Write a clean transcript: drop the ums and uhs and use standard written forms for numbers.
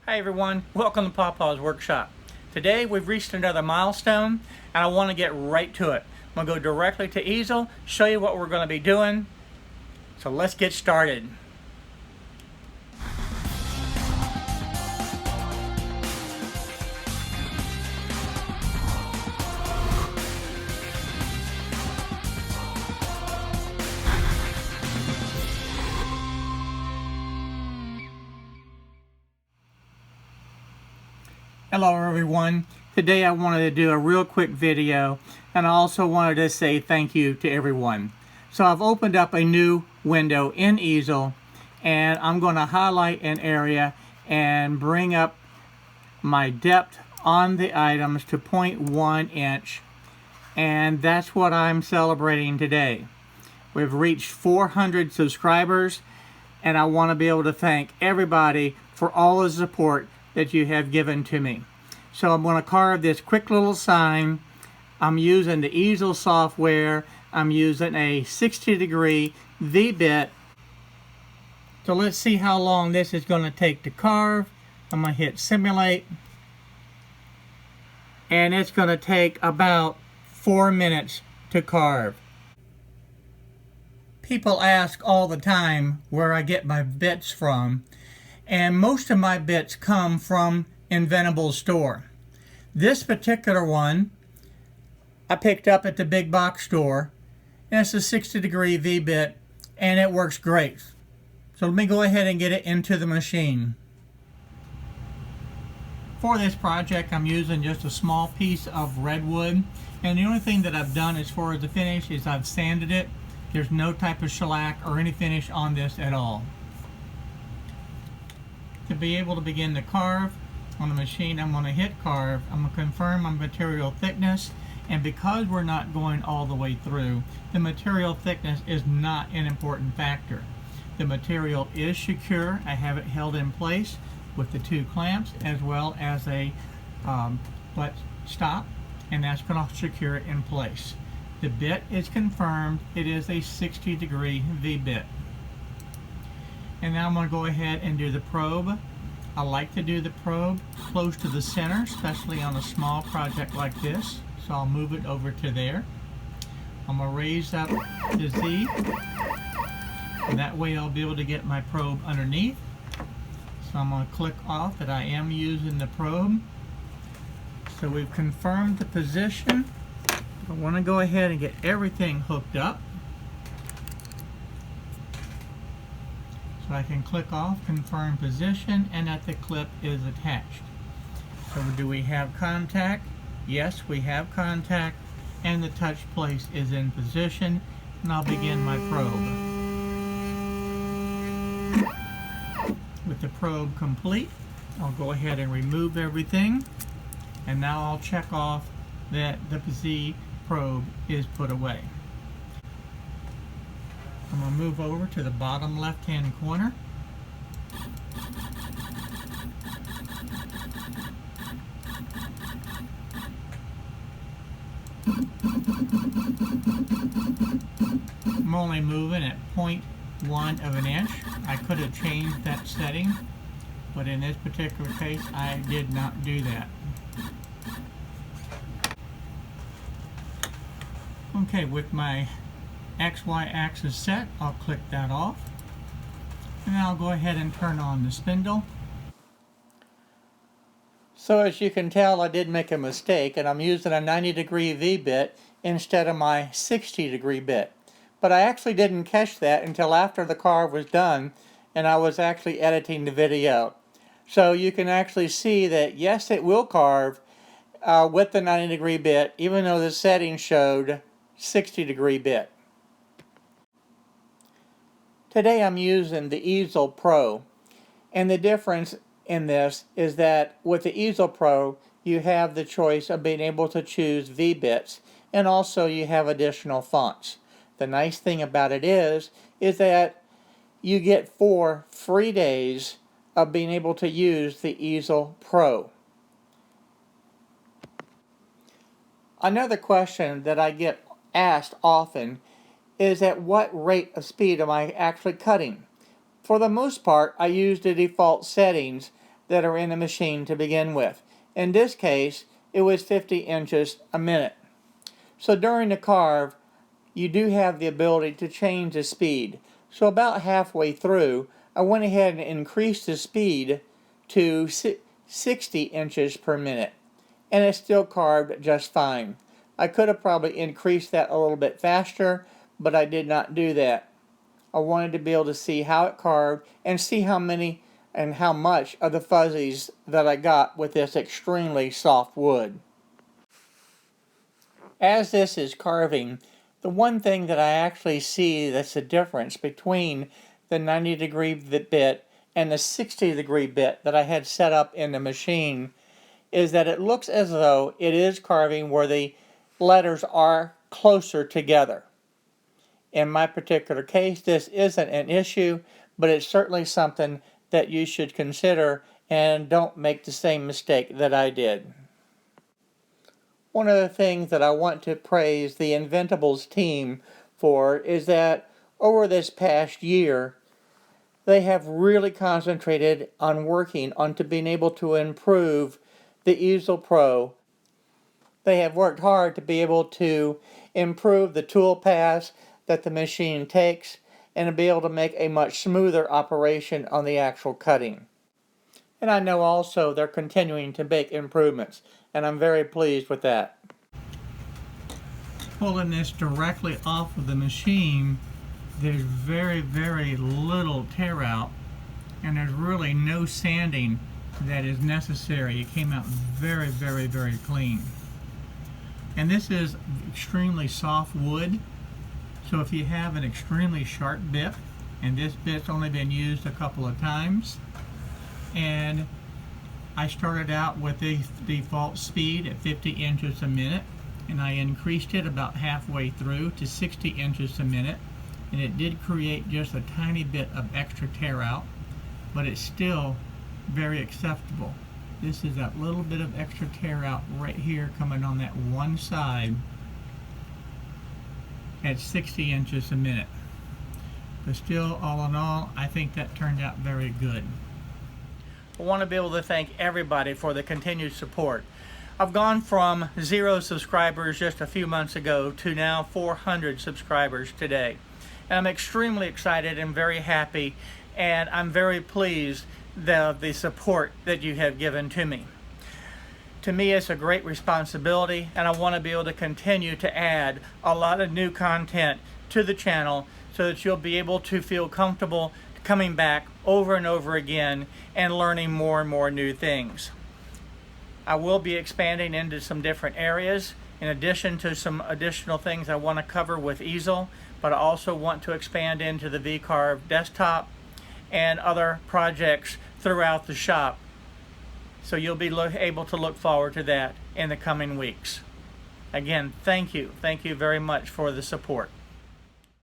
Hi everyone, welcome to Pawpaw's Workshop. Today we've reached another milestone and I want to get right to it. I'm going to go directly to Easel, show you what we're going to be doing. So let's get started. Hello everyone. Today I wanted to do a real quick video and I also wanted to say thank you to everyone. So I've opened up a new window in Easel and I'm going to highlight an area and bring up my depth on the items to 0.1 inch, and that's what I'm celebrating today. We've reached 400 subscribers and I want to be able to thank everybody for all the support that you have given to me. So I'm going to carve this quick little sign. I'm using the Easel software. I'm using a 60-degree V-bit. So let's see how long this is going to take to carve. I'm going to hit simulate. And it's going to take about 4 minutes to carve. People ask all the time where I get my bits from. And most of my bits come from Inventable store. This particular one I picked up at the big box store, and it's a 60-degree V-bit and it works great. So let me go ahead and get it into the machine. For this project I'm using just a small piece of redwood, and the only thing that I've done as far as the finish is I've sanded it. There's no type of shellac or any finish on this at all. To be able to begin to carve on the machine, I'm going to hit carve. I'm going to confirm my material thickness, and because we're not going all the way through, the material thickness is not an important factor. The material is secure. I have it held in place with the 2 clamps as well as a butt stop, and that's going to secure it in place. The bit is confirmed. It is a 60-degree V-bit. And now I'm going to go ahead and do the probe. I like to do the probe close to the center, especially on a small project like this. So I'll move it over to there. I'm going to raise up the Z, and that way I'll be able to get my probe underneath. So I'm going to click off that I am using the probe. So we've confirmed the position. I want to go ahead and get everything hooked up. So I can click off, confirm position, and that the clip is attached. So do we have contact? Yes, we have contact, and the touch place is in position, and I'll begin my probe. With the probe complete, I'll go ahead and remove everything, and now I'll check off that the Z probe is put away. I'm going to move over to the bottom left-hand corner. I'm only moving at 0.1 of an inch. I could have changed that setting, but in this particular case I did not do that. Okay, with my XY axis set, I'll click that off, and I'll go ahead and turn on the spindle. So as you can tell, I did make a mistake, and I'm using a 90-degree V-bit instead of my 60-degree bit. But I actually didn't catch that until after the carve was done and I was actually editing the video. So you can actually see that yes, it will carve with the 90-degree bit, even though the setting showed 60-degree bit. Today I'm using the Easel Pro, and the difference in this is that with the Easel Pro you have the choice of being able to choose V-bits, and also you have additional fonts. The nice thing about it is that you get 4 free days of being able to use the Easel Pro. Another question that I get asked often is at what rate of speed am I actually cutting? For the most part, I use the default settings that are in the machine to begin with. In this case, it was 50 inches a minute. So during the carve, you do have the ability to change the speed. So about halfway through, I went ahead and increased the speed to 60 inches per minute, and it still carved just fine. I could have probably increased that a little bit faster, but I did not do that. I wanted to be able to see how it carved and see how many and how much of the fuzzies that I got with this extremely soft wood. As this is carving, the one thing that I actually see that's the difference between the 90-degree bit and the 60-degree bit that I had set up in the machine is that it looks as though it is carving where the letters are closer together. In my particular case, this isn't an issue, but it's certainly something that you should consider and don't make the same mistake that I did. One of the things that I want to praise the Inventables team for is that over this past year, they have really concentrated on working on being able to improve the Easel Pro. They have worked hard to be able to improve the tool paths that the machine takes and to be able to make a much smoother operation on the actual cutting. And I know also they're continuing to make improvements, and I'm very pleased with that. Pulling this directly off of the machine, there's very, very little tear out, and there's really no sanding that is necessary. It came out very, very, very clean. And this is extremely soft wood, so if you have an extremely sharp bit, and this bit's only been used a couple of times, and I started out with the default speed at 50 inches a minute, and I increased it about halfway through to 60 inches a minute, and it did create just a tiny bit of extra tear out, but it's still very acceptable. This is that little bit of extra tear out right here coming on that one side at 60 inches a minute. But still, all in all, I think that turned out very good. I want to be able to thank everybody for the continued support. I've gone from 0 subscribers just a few months ago to now 400 subscribers today. And I'm extremely excited and very happy, and I'm very pleased the support that you have given to me. To me, it's a great responsibility, and I want to be able to continue to add a lot of new content to the channel so that you'll be able to feel comfortable coming back over and over again and learning more and more new things. I will be expanding into some different areas in addition to some additional things I want to cover with Easel, but I also want to expand into the VCarve desktop and other projects throughout the shop. So you'll be able to look forward to that in the coming weeks. Again, thank you. Thank you very much for the support.